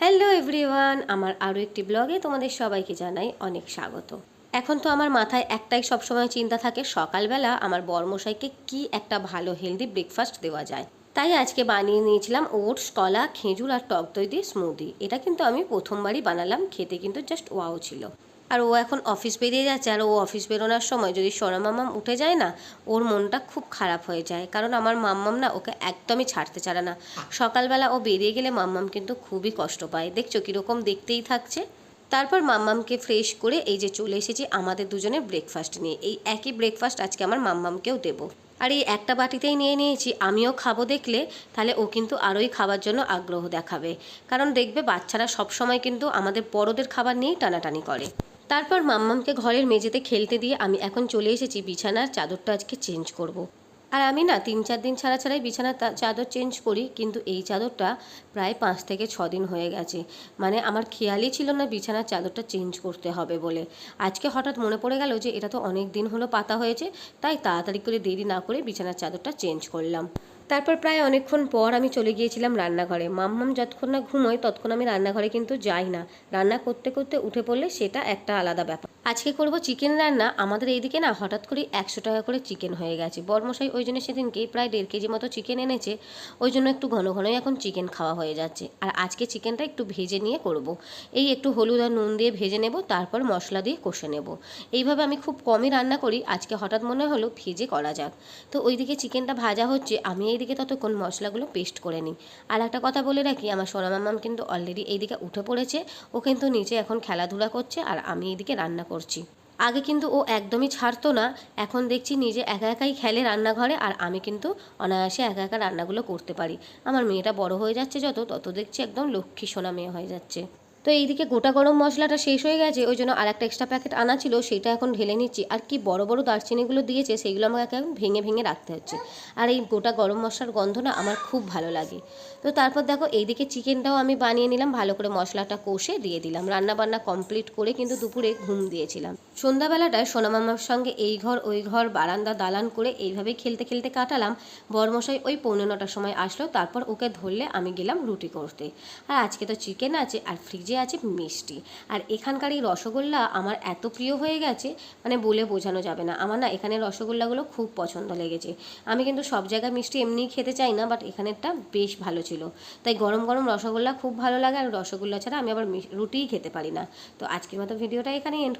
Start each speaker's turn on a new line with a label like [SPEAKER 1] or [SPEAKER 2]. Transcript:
[SPEAKER 1] Hello everyone, আমার আরও একটি ব্লগে তোমাদের সবাইকে জানাই অনেক স্বাগত। এখন তো আমার মাথায় একটাই সবসময় চিন্তা থাকে, সকালবেলা আমার বরমশাইকে কি একটা ভালো হেলদি ব্রেকফাস্ট দেওয়া যায়। তাই আজকে বানিয়ে নিয়েছিলাম ওটস, কলা, খেজুর আর টক দই দিয়ে স্মুদি। এটা কিন্তু আমি প্রথমবারই বানালাম, খেতে কিন্তু জাস্ট ওয়াও ছিল। আর ও এখন অফিস বেরিয়ে যাচ্ছে, আর ও অফিস বেরোনোর সময় যদি সোনা মাম্মাম উঠে যায় না, ওর মনটা খুব খারাপ হয়ে যায়, কারণ আমার মাম্মাম না ওকে একদমই ছাড়তে চায় না। সকালবেলা ও বেরিয়ে গেলে মাম্মাম কিন্তু খুবই কষ্ট পায়, দেখছো কীরকম দেখতেই থাকছে। তারপর মাম্মামকে ফ্রেশ করে এই যে চলে এসেছি আমাদের দুজনের ব্রেকফাস্ট নিয়ে। এই একই ব্রেকফাস্ট আজকে আমার মাম্মামকেও দেবো। আর এই একটা বাটিতেই নিয়ে নিয়েছি, আমিও খাবো দেখলে তাহলে ও কিন্তু আরোই খাবার জন্য আগ্রহ দেখাবে। কারণ দেখবে বাচ্চারা সবসময় কিন্তু আমাদের বড়দের খাবার নিয়েই টানাটানি করে। তারপর মাম্মামকে ঘরের মেঝেতে খেলতে দিয়ে আমি এখন চলে এসেছি বিছানার চাদরটা আজকে চেঞ্জ করব। আর আমি না 3-4 দিন ছাড়া ছাড়াই বিছানার চাদর চেঞ্জ করি, কিন্তু এই চাদরটা প্রায় 5 থেকে 6 দিন হয়ে গেছে। মানে আমার খেয়ালই ছিল না বিছানার চাদরটা চেঞ্জ করতে হবে বলে। আজকে হঠাৎ মনে পড়ে গেল যে এটা তো অনেক দিন হলো পাতা হয়েছে, তাই তাড়াতাড়ি করে দেরি না করে বিছানার চাদরটা চেঞ্জ করলাম। তারপর প্রায় অনেকক্ষণ পর আমি চলে গিয়েছিলাম রান্নাঘরে। মাম্মাম যতক্ষণ না ঘুমোয় ততক্ষণ আমি রান্নাঘরে কিন্তু যাই না। রান্না করতে করতে উঠে পড়লে সেটা একটা আলাদা ব্যাপার। আজকে করব চিকেন রান্না। আমাদের এইদিকে না হঠাৎ করে 100 টাকা করে চিকেন হয়ে গেছে। বরমশাই ওই জন্য সেদিনকেই প্রায় 1.5 কেজি মতো চিকেন এনেছে। ওই জন্য একটু ঘন ঘনই এখন চিকেন খাওয়া হয়ে যাচ্ছে। আর আজকে চিকেনটা একটু ভেজে নিয়ে করব। এই একটু হলুদ আর নুন দিয়ে ভেজে নেব, তারপর মশলা দিয়ে কষে নেব। এইভাবে আমি খুব কমই রান্না করি, আজকে হঠাৎ মনে হলো ভেজে করা যাক। তো ওইদিকে চিকেনটা ভাজা হচ্ছে, আমি এইদিকে ততক্ষণ মশলাগুলো পেস্ট করে নিই। আর একটা কথা বলে রাখি, আমার সোনা মাম্মাম কিন্তু অলরেডি এইদিকে উঠে পড়েছে। ও কিন্তু নিচে এখন খেলাধুলা করছে আর আমি এইদিকে রান্না করছি। আগে কিন্তু ও একদমই ছাড়তো না, এখন দেখছি নিজে একা একাই খেলে রান্নাঘরে, আর আমি কিন্তু অনায়াসে একা একা রান্নাগুলো করতে পারি। আমার মেয়েটা বড় হয়ে যাচ্ছে তত দেখছি একদম লক্ষ্মী সোনা মেয়ে হয়ে যাচ্ছে। তো এইদিকে গোটা গরম মশলাটা শেষ হয়ে গেছে, ওই জন্য আর একটা এক্সট্রা প্যাকেট আনা ছিল, সেটা এখন ঢেলে নিচ্ছি। আর কি বড় বড় দারচিনিগুলো দিয়েছে, সেইগুলো আমাকে এখন ভেঙে ভেঙে রাখতে হচ্ছে। আর এই গোটা গরম মশলার গন্ধ না আমার খুব ভালো লাগে। তো তারপর দেখো এইদিকে চিকেনটাও আমি বানিয়ে নিলাম, ভালো করে মশলাটা কষে দিয়ে দিলাম। রান্না বান্না কমপ্লিট করে কিন্তু দুপুরে ঘুম দিয়েছিলাম। সন্ধ্যাবেলাটায় সোনামামার সঙ্গে এই ঘর ওই ঘর বারান্দা দালান করে এইভাবেই খেলতে খেলতে কাটালাম। বরমশাই ওই 9:45টার সময় আসলো, তারপর ওকে ধরলে আমি গেলাম রুটি করতে। আর আজকে তো চিকেন আছে আর ফ্রিজে আছে মিষ্টি। আর এখানকার এই রসগোল্লা আমার এত প্রিয় হয়ে গেছে, মানে বলে বোঝানো যাবে না। আমার না এখানে রসগোল্লাগুলো খুব পছন্দ লেগেছে। আমি কিন্তু সব জায়গায় মিষ্টি এমনিই খেতে চাই না, বাট এখানেরটা বেশ ভালো ছিল। তাই গরম গরম রসগোল্লা খুব ভালো লাগে, আর রসগোল্লা ছাড়া আমি আবার রুটিই খেতে পারি না। তো আজকের মতো ভিডিওটা এখানেই এন্ড